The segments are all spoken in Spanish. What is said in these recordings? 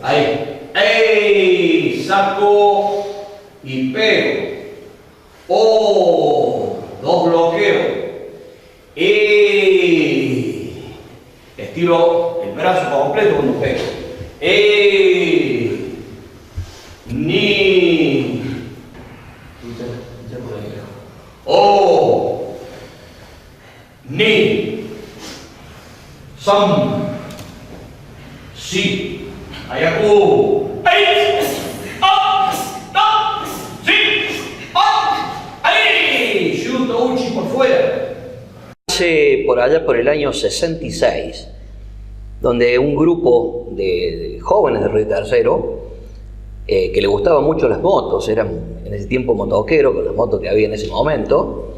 Ahí. ¡Ey! Saco y pego. ¡Oh! Dos bloqueos. ¡Ey! Estiro el brazo completo cuando pego. ¡Ey! Ni. ¡Oh! Ni. Sam. Sí. Ayaku. ¡Ay! ¡Ah! ¡Ah! ¡Sí! ¡Ah! ¡Ay! Shoot Uchi por fuera. Hace por allá por el año 66, donde un grupo de jóvenes de Río Tercero que le gustaban mucho las motos, eran en ese tiempo motoqueros con las motos que había en ese momento,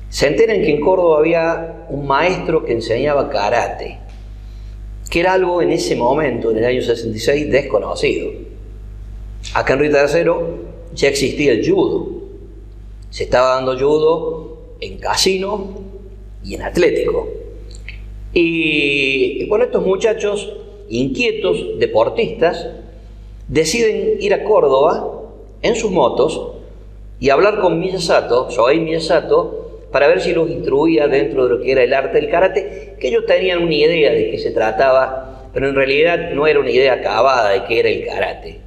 se enteran que en Córdoba había un maestro que enseñaba karate, que era algo en ese momento, en el año 66, desconocido. Acá en Río Tercero ya existía el judo. Se estaba dando judo en casino y en atlético. Y bueno, estos muchachos inquietos, deportistas, deciden ir a Córdoba en sus motos y hablar con Miyasato, Shohei Miyasato, para ver si los instruía dentro de lo que era el arte del karate, que ellos tenían una idea de qué se trataba, pero en realidad no era una idea acabada de qué era el karate.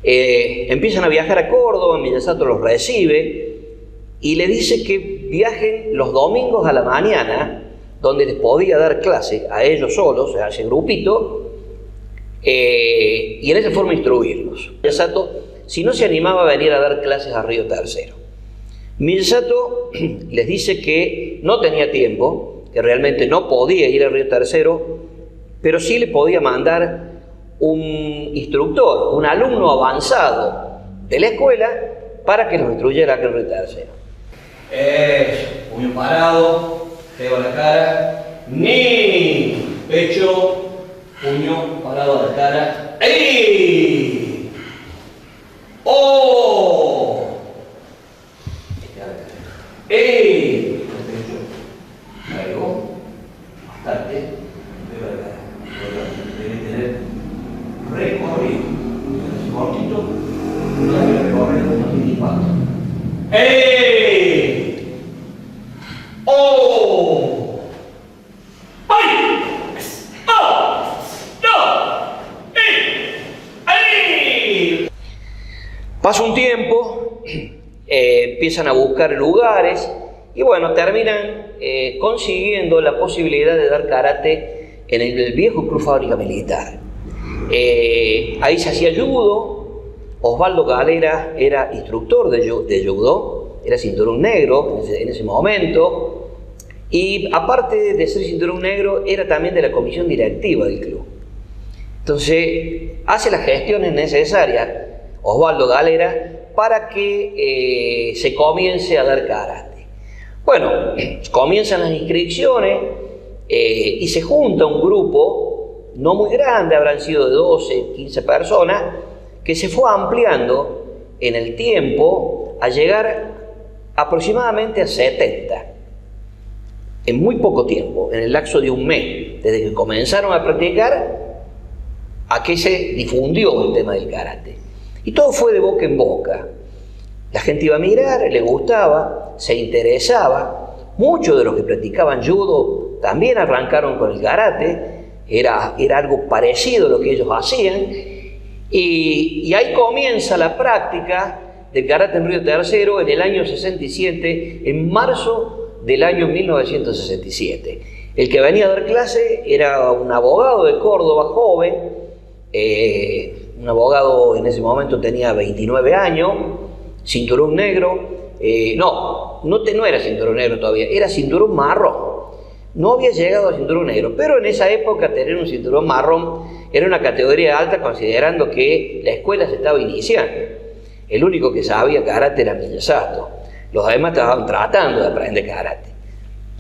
Empiezan a viajar a Córdoba, Miyasato los recibe y le dice que viajen los domingos a la mañana, donde les podía dar clase a ellos solos, a ese grupito, y en esa forma instruirlos. Miyasato, si no se animaba a venir a dar clases a Río Tercero. Miyasato les dice que no tenía tiempo, que realmente no podía ir a Río Tercero, pero sí le podía mandar un instructor, un alumno avanzado de la escuela para que los instruyera acá en Río Tercero. Puño parado, pego a la cara, ni pecho, puño parado a la cara. ¡Ey! ¡Oh! ¡Ey! Luego, bastante. Debe tener recorrido. Es cortito, no debe recorrer, no tiene impacto. ¡Ey! ¡Oh! ¡Ay! ¡Oh! ¡No! ¡Ey! ¡Ey! Pasa un tiempo. Empiezan a buscar lugares y bueno, terminan consiguiendo la posibilidad de dar karate en el viejo Club Fábrica Militar. Ahí se hacía judo. Osvaldo Galera era instructor de judo, era cinturón negro en ese momento, y aparte de ser cinturón negro era también de la comisión directiva del club. Entonces hace las gestiones necesarias Osvaldo Galera para que se comience a dar karate. Bueno, comienzan las inscripciones y se junta un grupo, no muy grande, habrán sido de 12, 15 personas, que se fue ampliando en el tiempo a llegar aproximadamente a 70. En muy poco tiempo, en el lapso de un mes, desde que comenzaron a practicar, a que se difundió el tema del karate. Y todo fue de boca en boca. La gente iba a mirar, le gustaba, se interesaba. Muchos de los que practicaban judo también arrancaron con el karate. Era algo parecido a lo que ellos hacían. Y ahí comienza la práctica del karate en Río Tercero en el año 67, en marzo del año 1967. El que venía a dar clase era un abogado de Córdoba, joven, un abogado en ese momento tenía 29 años, cinturón negro, no era cinturón negro todavía, era cinturón marrón. No había llegado a cinturón negro, pero en esa época tener un cinturón marrón era una categoría alta, considerando que la escuela se estaba iniciando. El único que sabía karate era Miyasato. Los demás estaban tratando de aprender karate.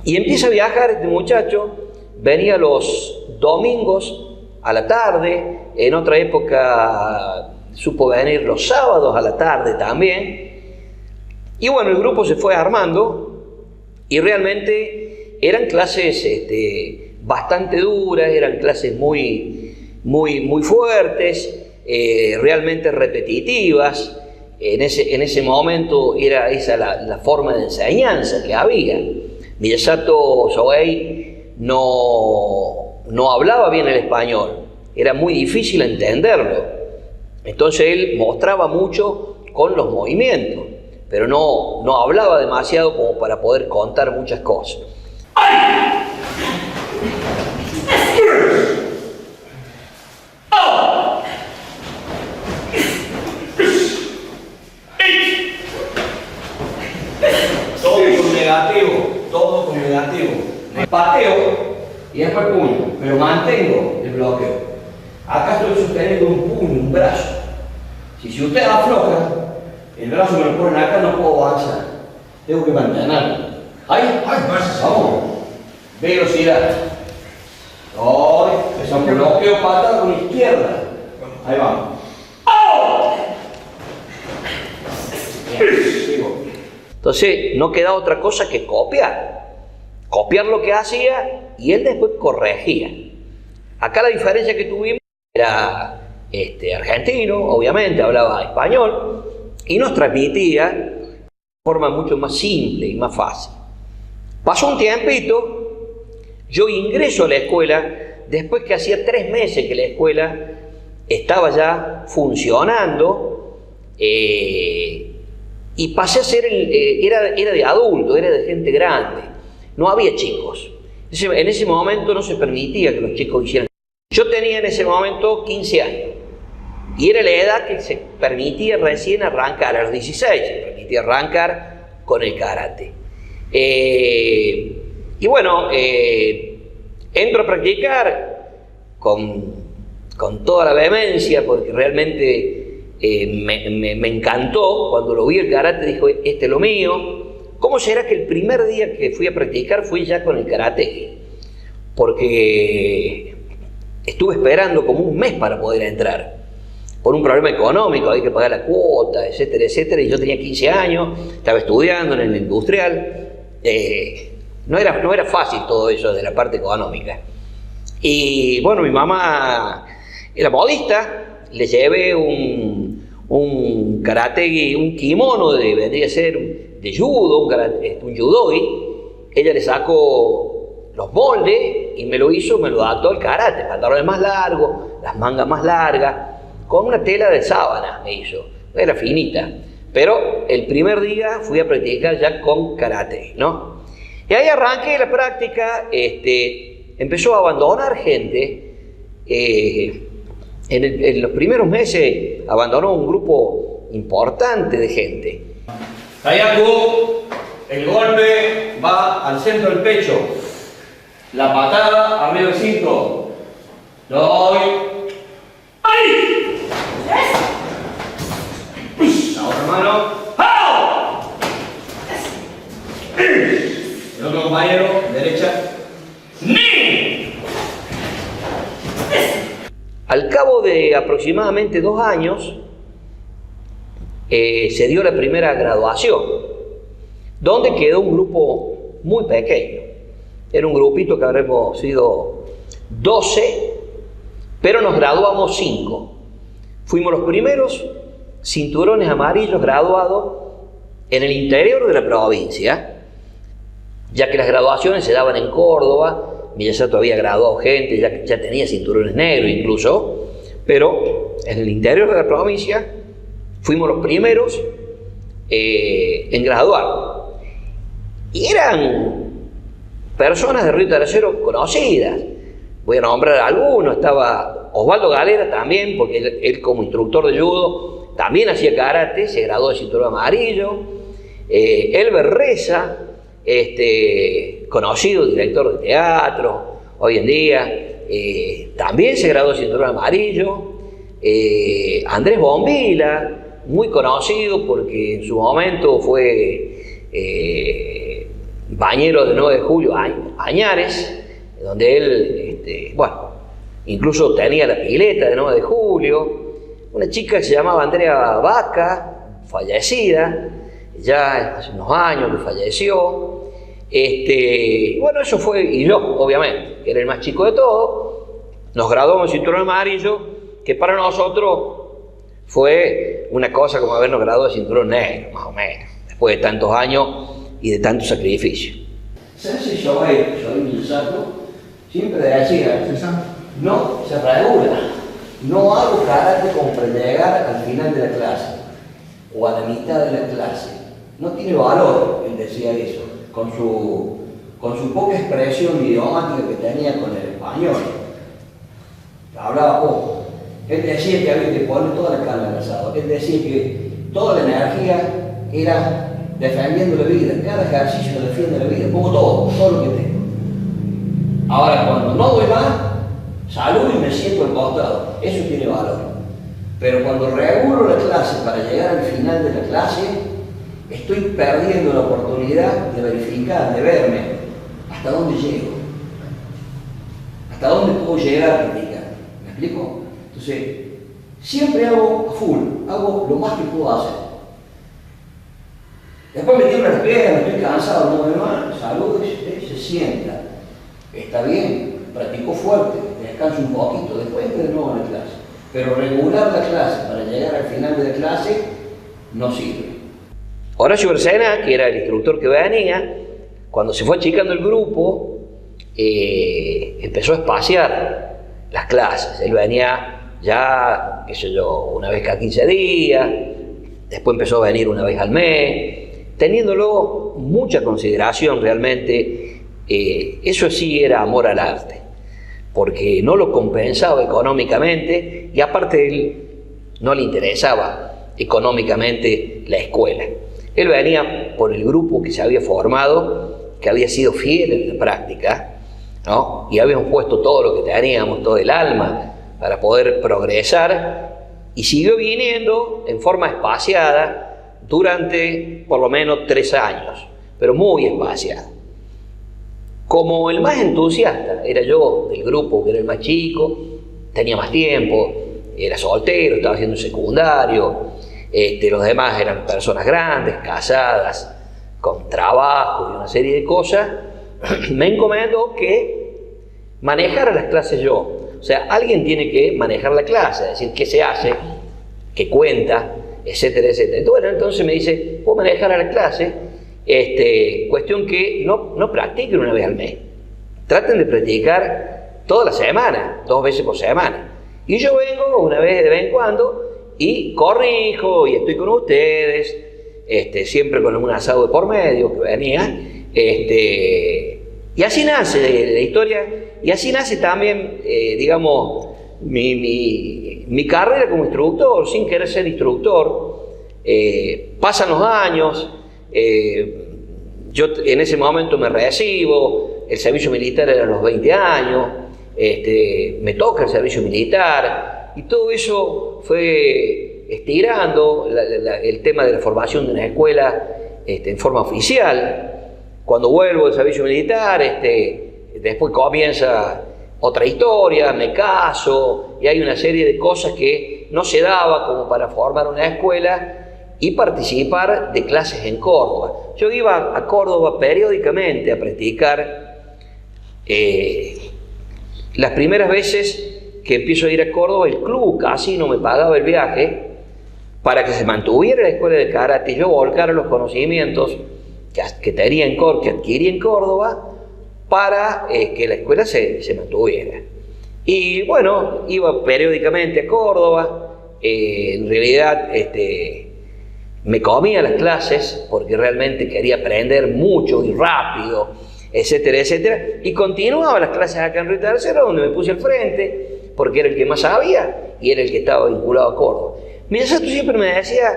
Y empieza a viajar este muchacho, venía los domingos a la tarde, en otra época supo venir los sábados a la tarde también. Y bueno, el grupo se fue armando y realmente eran clases bastante duras, eran clases muy fuertes, realmente repetitivas. En ese momento era esa la forma de enseñanza que había. Miyasato Sohei no hablaba bien el español, era muy difícil entenderlo. Entonces él mostraba mucho con los movimientos, pero no hablaba demasiado como para poder contar muchas cosas. Todo con negativo. Me pateo y después puño, pero mantengo el bloqueo. Acá estoy sosteniendo un puño, un brazo. Si usted afloja, el brazo me lo ponen acá, no puedo avanzar. Tengo que mantenerlo. Ahí, vamos. Velocidad. Es un bloqueo patada con izquierda. Ahí vamos. Entonces no queda otra cosa que copiar lo que hacía y él después corregía. Acá la diferencia que tuvimos era argentino, obviamente hablaba español y nos transmitía de forma mucho más simple y más fácil. Pasó un tiempito, yo ingreso a la escuela después que hacía 3 meses que la escuela estaba ya funcionando. Y pasé a ser, era de adulto, era de gente grande, no había chicos. En ese momento no se permitía que los chicos hicieran. Yo tenía en ese momento 15 años y era la edad que se permitía recién arrancar, a los 16 se permitía arrancar con el karate. Y bueno, entro a practicar con toda la vehemencia porque realmente me encantó. Cuando lo vi el karate dijo, este es lo mío. ¿Cómo será que el primer día que fui a practicar fui ya con el karate? Porque estuve esperando como un mes para poder entrar. Por un problema económico, hay que pagar la cuota, etcétera, etcétera. Y yo tenía 15 años, estaba estudiando en el industrial. No era fácil todo eso de la parte económica. Y bueno, mi mamá era modista. Le llevé un karategi, un kimono vendría a ser de judo, un judogi. Ella le sacó los moldes y me lo adaptó al karate, pantalones más largos, las mangas más largas, con una tela de sábana me hizo, era finita. Pero el primer día fui a practicar ya con karate, ¿no? Y ahí arranqué la práctica, empezó a abandonar gente. En los primeros meses abandonó un grupo importante de gente. Kayaku, el golpe va al centro del pecho. La patada arriba del cinto. Doy. ¡Ay! La otra mano. ¡Au! El otro compañero, derecha. ¡Ni! Al cabo de aproximadamente 2 años, se dio la primera graduación, donde quedó un grupo muy pequeño. Era un grupito que habremos sido 12, pero nos graduamos 5. Fuimos los primeros cinturones amarillos graduados en el interior de la provincia, ya que las graduaciones se daban en Córdoba. Miyasato había graduado gente, ya tenía cinturones negros incluso, pero en el interior de la provincia fuimos los primeros en graduar. Y eran personas de Río Tercero conocidas. Voy a nombrar algunos. Estaba Osvaldo Galera también, porque él como instructor de judo también hacía karate, se graduó de cinturón amarillo. Elber Reza, conocido director de teatro, hoy en día, también se graduó de cinturón amarillo. Andrés Bombila, muy conocido porque en su momento fue bañero de 9 de julio Añares, donde él, bueno, incluso tenía la pileta de 9 de julio. Una chica que se llamaba Andrea Vaca, fallecida, ya hace unos años que falleció. Bueno, eso fue, y yo, obviamente, que era el más chico de todos, nos graduamos en cinturón amarillo, que para nosotros fue una cosa como habernos graduado de cinturón negro, más o menos, después de tantos años y de tanto sacrificio. ¿Sabes? Yo siempre decía, no se regula, no hago karate como para llegar al final de la clase o a la mitad de la clase. No tiene valor, él decía eso, con su poca expresión idiomática que tenía con el español. Hablaba poco. Él decía que había que poner toda la carne al asado. Él decía que toda la energía era defendiendo la vida. Cada ejercicio defiende la vida. Pongo todo lo que tengo. Ahora, cuando no doy más, saludo y me siento al costado. Eso tiene valor. Pero cuando regulo la clase para llegar al final de la clase, estoy perdiendo la oportunidad de verificar, de verme hasta dónde llego. Hasta dónde puedo llegar a practicar. ¿Me explico? Entonces, siempre hago a full, hago lo más que puedo hacer. Después me tiemblan las piernas, estoy cansado, no me mal, saludo y se sienta. Está bien, practico fuerte, descanso un poquito, después entro de nuevo en la clase. Pero regular la clase para llegar al final de la clase no sirve. Horacio Bersena, que era el instructor que venía, cuando se fue achicando el grupo, empezó a espaciar las clases. Él venía ya, qué sé yo, una vez cada 15 días, después empezó a venir una vez al mes, teniéndolo mucha consideración realmente. Eso sí era amor al arte, porque no lo compensaba económicamente y aparte él no le interesaba económicamente la escuela. Él venía por el grupo que se había formado, que había sido fiel en la práctica, ¿no? Y habíamos puesto todo lo que teníamos, todo el alma, para poder progresar, y siguió viniendo en forma espaciada durante por lo menos 3 años, pero muy espaciada. Como el más entusiasta era yo del grupo, que era el más chico, tenía más tiempo, era soltero, estaba haciendo secundario, los demás eran personas grandes, casadas, con trabajo y una serie de cosas, me encomendó que manejara las clases yo. O sea, alguien tiene que manejar la clase, es decir, qué se hace, qué cuenta, etcétera, etcétera. Bueno, entonces me dice, ¿puedo manejar a la clase? Cuestión que no practiquen una vez al mes. Traten de practicar toda la semana, 2 veces por semana. Y yo vengo una vez de vez en cuando y corrijo y estoy con ustedes, siempre con un asado de por medio que venía. Y así nace la historia, y así nace también, digamos, mi carrera como instructor, sin querer ser instructor. Pasan los años, yo en ese momento me recibo, el servicio militar era a los 20 años, me toca el servicio militar, y todo eso fue estirando el tema de la formación de una escuela en forma oficial. Cuando vuelvo del servicio militar, después comienza otra historia, me caso, y hay una serie de cosas que no se daba como para formar una escuela y participar de clases en Córdoba. Yo iba a Córdoba periódicamente a practicar. Las primeras veces que empiezo a ir a Córdoba, el club casi no me pagaba el viaje para que se mantuviera la escuela de karate y yo volcara los conocimientos que adquirí en Córdoba para que la escuela se mantuviera. Y bueno, iba periódicamente a Córdoba. En realidad me comía las clases porque realmente quería aprender mucho y rápido, etcétera, etcétera. Y continuaba las clases acá en Río Tercero, donde me puse al frente porque era el que más sabía y era el que estaba vinculado a Córdoba. Miyasato siempre me decía,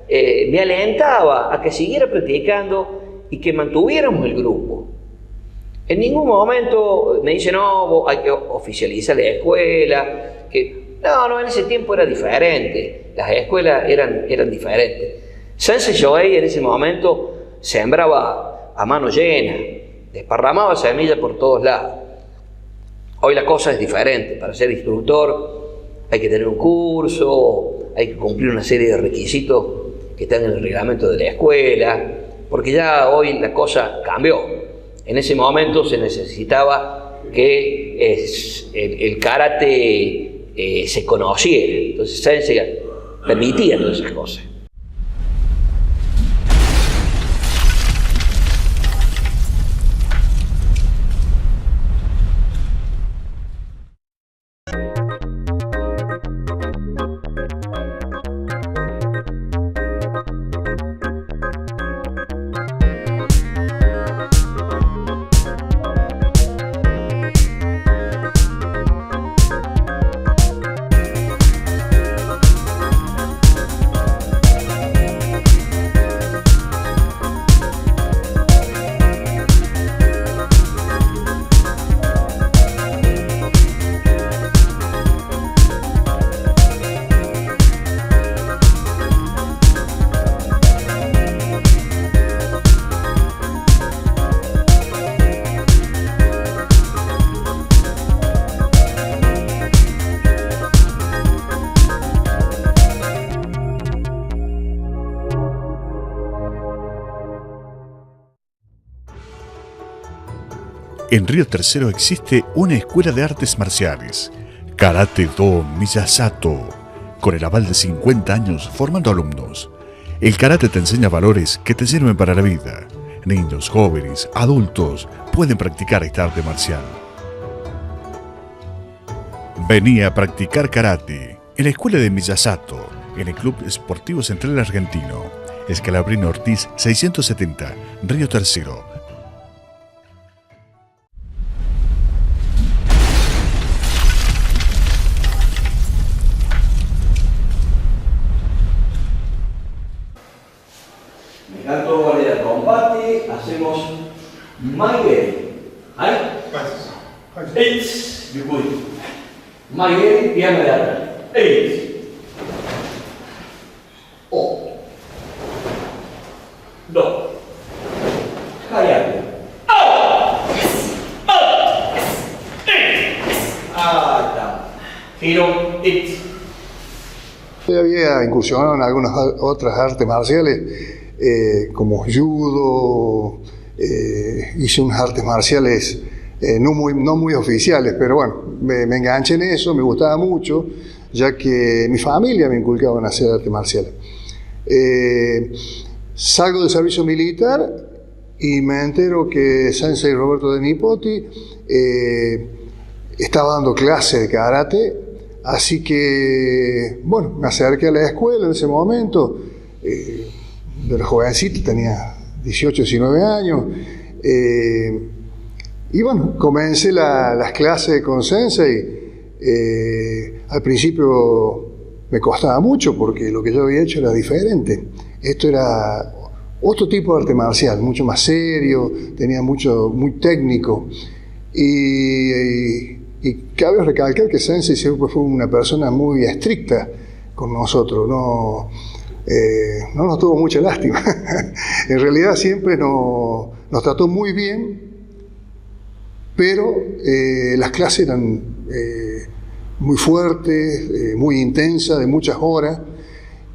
me alentaba a que siguiera practicando y que mantuviéramos el grupo. En ningún momento me dice, no, hay que oficializar la escuela, que no, en ese tiempo era diferente, las escuelas eran diferentes. Sensei Shohei en ese momento sembraba a mano llena, desparramaba semillas por todos lados. Hoy la cosa es diferente. Para ser instructor hay que tener un curso, hay que cumplir una serie de requisitos que están en el reglamento de la escuela, porque ya hoy la cosa cambió. En ese momento se necesitaba que el karate se conociera, entonces Sensei permitía todas esas cosas. En Río Tercero existe una escuela de artes marciales, Karate-Do Miyasato, con el aval de 50 años formando alumnos. El karate te enseña valores que te sirven para la vida. Niños, jóvenes, adultos pueden practicar esta arte marcial. Vení a practicar karate en la escuela de Miyasato, en el Club Esportivo Central Argentino, Scalabrini Ortiz 670, Río Tercero. Canto valera combate, hacemos Maigeri. ¿Ahí? Eight, Yukuri. Maigeri, pierna de atrás. Eight. O. Do. Hayate. Ah, está. Giro, eight. Yo había incursionado en algunas otras artes marciales, como judo, hice unas artes marciales no muy oficiales, pero bueno, me enganché en eso, me gustaba mucho, ya que mi familia me inculcaba en hacer artes marciales. Salgo del servicio militar y me entero que Sensei Roberto De Nipoti estaba dando clases de karate, así que, bueno, me acerqué a la escuela en ese momento. De los jovencitos, tenía 18, 19 años, y bueno, comencé las clases con Sensei. Al principio me costaba mucho porque lo que yo había hecho era diferente. Esto era otro tipo de arte marcial, mucho más serio, tenía muy técnico, y cabe recalcar que Sensei siempre fue una persona muy estricta con nosotros, no nos tuvo mucha lástima. En realidad siempre nos trató muy bien, pero las clases eran muy fuertes, muy intensas, de muchas horas,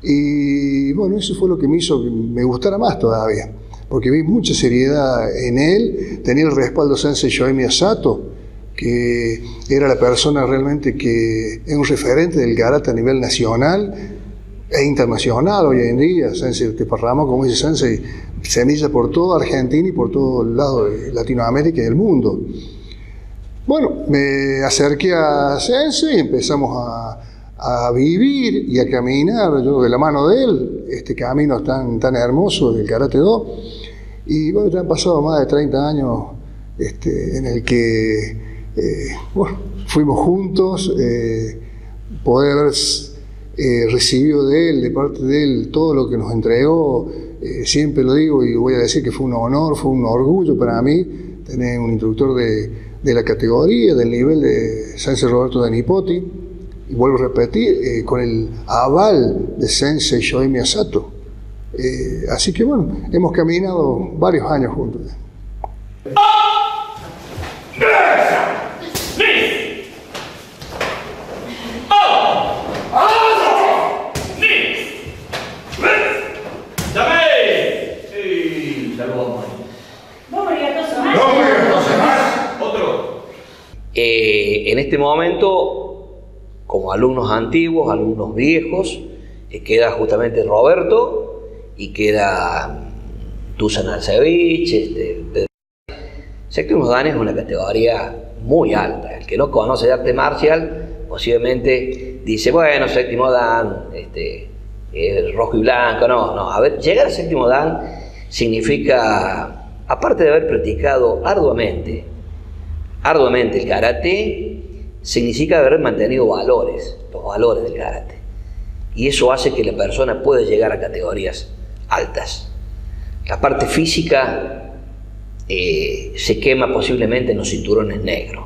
y bueno, eso fue lo que me hizo que me gustara más todavía, porque vi mucha seriedad en él. Tenía el respaldo Sensei Shohei Miyasato, que era la persona realmente que es un referente del karate a nivel nacional e internacional hoy en día. Sensei desparramó, como dice Sensei, semilla por toda Argentina y por todo el lado de Latinoamérica y del mundo. Bueno, me acerqué a Sensei y empezamos a vivir y a caminar, yo de la mano de él, este camino tan hermoso del Karate-Do. Y bueno, ya han pasado más de 30 años en el que bueno, fuimos juntos, poder recibió de él, de parte de él, todo lo que nos entregó. Siempre lo digo y voy a decir que fue un honor, fue un orgullo para mí tener un instructor de la categoría, del nivel de Sensei Roberto de Nipoti, y vuelvo a repetir, con el aval de Sensei Shoei Miyasato. Así que bueno, hemos caminado varios años juntos. En este momento, como alumnos antiguos, alumnos viejos, queda justamente Roberto y queda Dusan Arcevich. Séptimo Dan es una categoría muy alta. El que no conoce de arte marcial posiblemente dice, bueno, séptimo Dan, rojo y blanco. No, a ver, llegar a séptimo Dan significa, aparte de haber practicado arduamente el karate, significa haber mantenido valores, los valores del karate. Y eso hace que la persona pueda llegar a categorías altas. La parte física se quema posiblemente en los cinturones negros.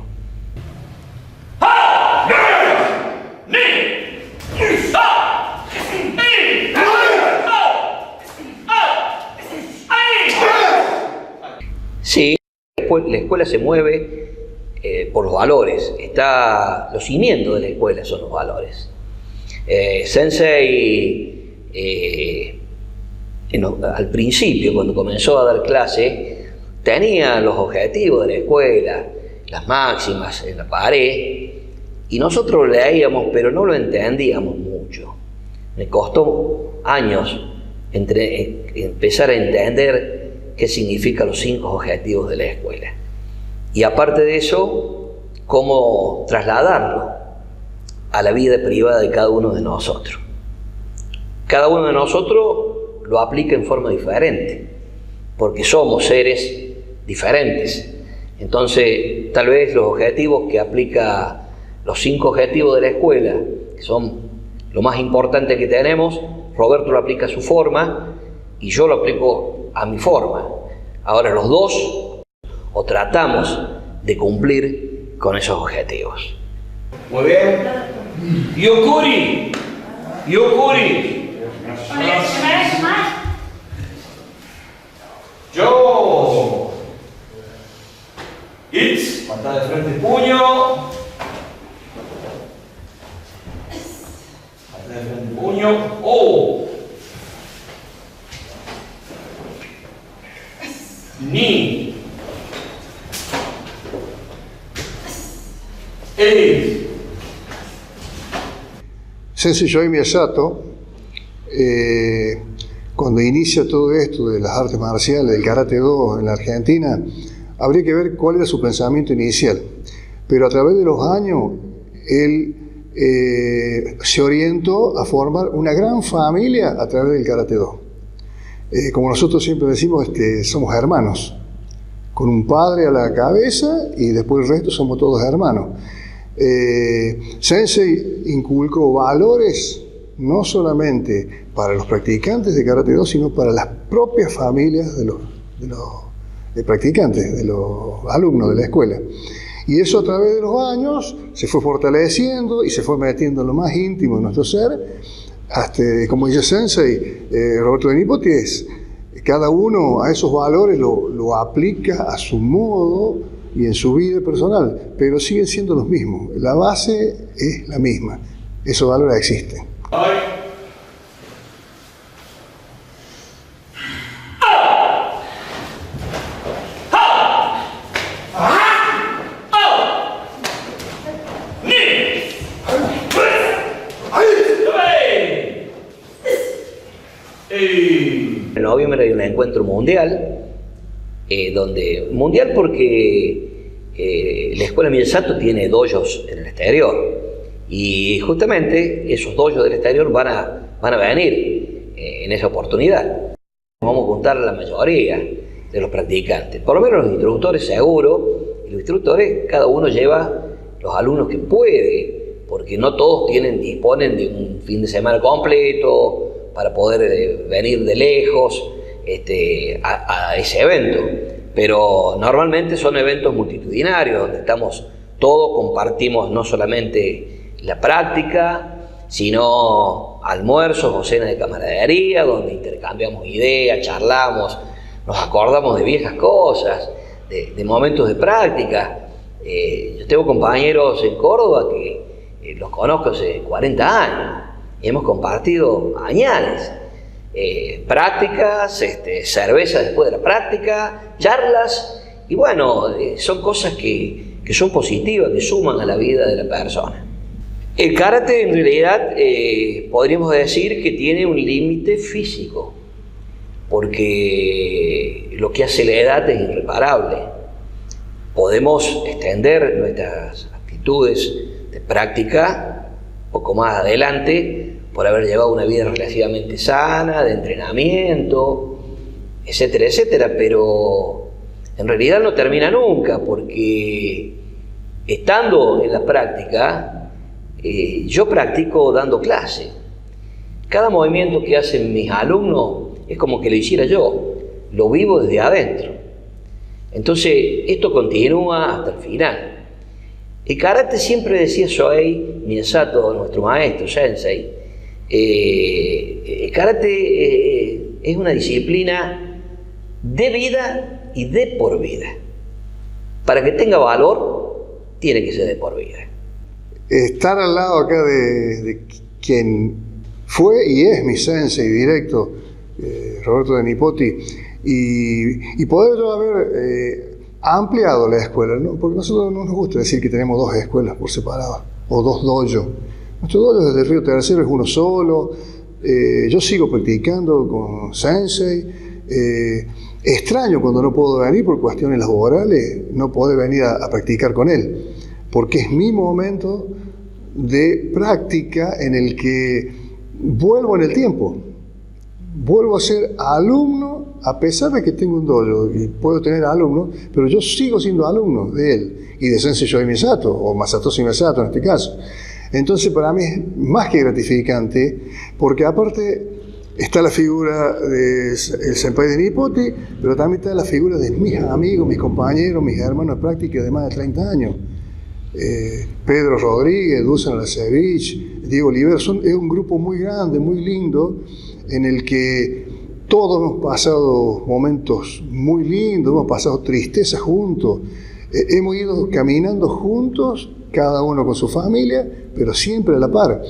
Sí, la escuela se mueve por los valores. Los cimientos de la escuela son los valores. Sensei, al principio, cuando comenzó a dar clase, tenía los objetivos de la escuela, las máximas en la pared, y nosotros leíamos, pero no lo entendíamos mucho. Me costó años empezar a entender qué significan los 5 objetivos de la escuela. Y aparte de eso, cómo trasladarlo a la vida privada de cada uno de nosotros. Cada uno de nosotros lo aplica en forma diferente, porque somos seres diferentes. Entonces, tal vez los objetivos que aplica, los 5 objetivos de la escuela, que son lo más importante que tenemos, Roberto lo aplica a su forma y yo lo aplico a mi forma. Ahora los dos o tratamos de cumplir con esos objetivos. Muy bien. Yokuri. Yo. It's. Patada de frente, puño. Patada de frente, puño. Oh. Ni. Sensei Shoei Miyasato, cuando inicia todo esto de las artes marciales, del Karate-Do en la Argentina, habría que ver cuál era su pensamiento inicial. Pero a través de los años, él se orientó a formar una gran familia a través del Karate-Do. Como nosotros siempre decimos, somos hermanos, con un padre a la cabeza y después el resto somos todos hermanos. Sensei inculcó valores no solamente para los practicantes de Karate-Do, sino para las propias familias de los practicantes, de los alumnos de la escuela. Y eso a través de los años se fue fortaleciendo y se fue metiendo en lo más íntimo de nuestro ser. Hasta, como dice Sensei, Roberto de Nipoti, cada uno a esos valores lo aplica a su modo y en su vida personal, pero siguen siendo los mismos. La base es la misma. Esos valores existen. En noviembre hay un encuentro mundial, mundial porque la escuela Miyasato tiene dojos en el exterior y justamente esos dojos del exterior van a venir en esa oportunidad. Vamos a juntar a la mayoría de los practicantes, por lo menos los instructores seguro, y los instructores cada uno lleva los alumnos que puede porque no todos disponen de un fin de semana completo para poder venir de lejos a ese evento. Pero normalmente son eventos multitudinarios, donde estamos todos, compartimos no solamente la práctica, sino almuerzos o cenas de camaradería, donde intercambiamos ideas, charlamos, nos acordamos de viejas cosas, de momentos de práctica. Yo tengo compañeros en Córdoba que los conozco hace 40 años y hemos compartido añales. Prácticas, cerveza después de la práctica, charlas, y bueno, son cosas que son positivas, que suman a la vida de la persona. El karate en realidad podríamos decir que tiene un límite físico, porque lo que hace la edad es irreparable. Podemos extender nuestras actitudes de práctica un poco más adelante por haber llevado una vida relativamente sana, de entrenamiento, etcétera, etcétera, pero en realidad no termina nunca, porque estando en la práctica, yo practico dando clase. Cada movimiento que hacen mis alumnos es como que lo hiciera yo, lo vivo desde adentro. Entonces, esto continúa hasta el final. El karate, siempre decía Shohei Miyasato, nuestro maestro, sensei, el karate es una disciplina de vida y de por vida. Para que tenga valor, tiene que ser de por vida. Estar al lado acá de quien fue y es mi sensei directo, Roberto de Nipoti, y poder haber ampliado la escuela, ¿no? Porque a nosotros no nos gusta decir que tenemos 2 escuelas por separado, o 2 dojos. Nuestro dojo desde el Río Tercero es uno solo. Yo sigo practicando con sensei. Extraño cuando no puedo venir por cuestiones laborales, no poder venir a practicar con él, porque es mi momento de práctica en el que vuelvo en el tiempo. Vuelvo a ser alumno, a pesar de que tengo un dojo y puedo tener alumnos, pero yo sigo siendo alumno de él y de Sensei Shohei Miyasato, o Masatoshi Miyasato en este caso. Entonces, para mí es más que gratificante, porque aparte está la figura del senpai de Nipoti, pero también está la figura de mis amigos, mis compañeros, mis hermanos de práctica de más de 30 años. Pedro Rodríguez, Dusan Alasevich, Diego Oliver, es un grupo muy grande, muy lindo, en el que todos hemos pasado momentos muy lindos, hemos pasado tristezas juntos, hemos ido caminando juntos, cada uno con su familia, pero siempre a la par.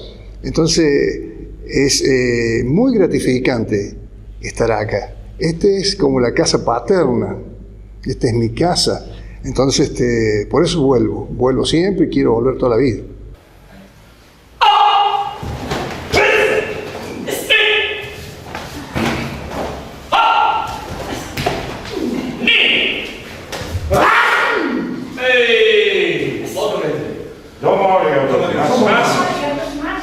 Entonces es muy gratificante estar acá. Este es como la casa paterna, esta es mi casa. Entonces por eso vuelvo siempre y quiero volver toda la vida.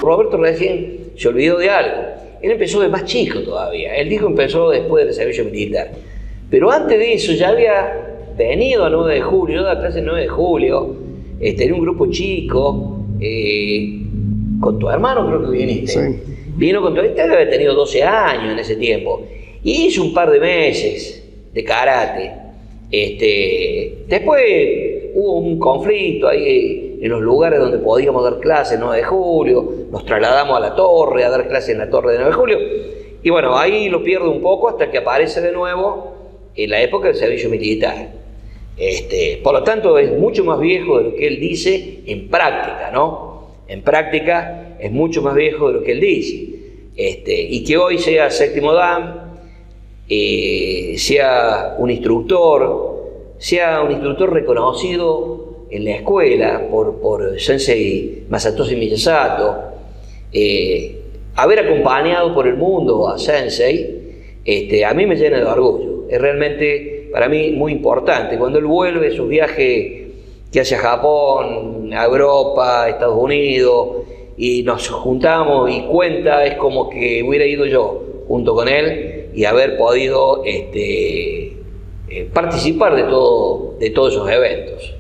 Roberto recién se olvidó de algo. Él empezó de más chico todavía. Él dijo que empezó después del servicio militar. Pero antes de eso ya había venido a 9 de julio, yo daba clase el 9 de julio, en un grupo chico, con tu hermano creo que viniste. Sí. Vino con tu hermano, había tenido 12 años en ese tiempo. Y hizo un par de meses de karate. Después hubo un conflicto ahí en los lugares donde podíamos dar clases, 9 de julio, nos trasladamos a la torre, a dar clases en la torre de 9 de julio, y bueno, ahí lo pierdo un poco hasta que aparece de nuevo en la época del servicio militar. Por lo tanto, es mucho más viejo de lo que él dice en práctica, ¿no? En práctica es mucho más viejo de lo que él dice. Y que hoy sea séptimo dan, sea un instructor reconocido en la escuela por Sensei Masatoshi Miyasato, haber acompañado por el mundo a Sensei, a mí me llena de orgullo. Es realmente para mí muy importante. Cuando él vuelve, sus viajes que hace a Japón, a Europa, a Estados Unidos, y nos juntamos y cuenta, es como que hubiera ido yo junto con él y haber podido participar de todos esos eventos.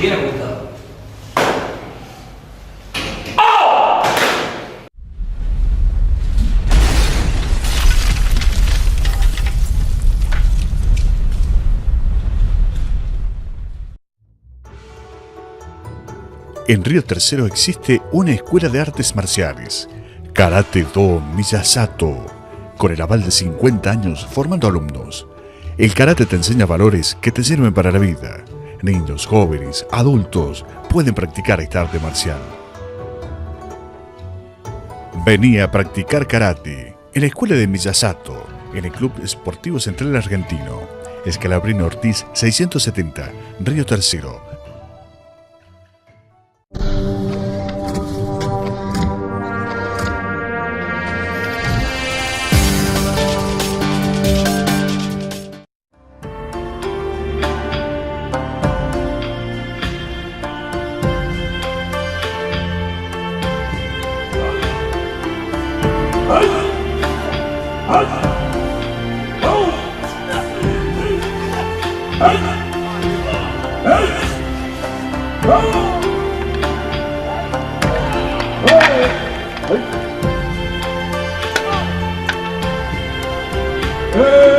Bien ajustado. En Río Tercero existe una escuela de artes marciales, Karate-Do Miyasato, con el aval de 50 años formando alumnos. El karate te enseña valores que te sirven para la vida. Niños, jóvenes, adultos pueden practicar esta arte marcial. Vení a practicar karate en la escuela de Miyasato, en el Club Esportivo Central Argentino, Escalabrino Ortiz 670, Río Tercero. Hey!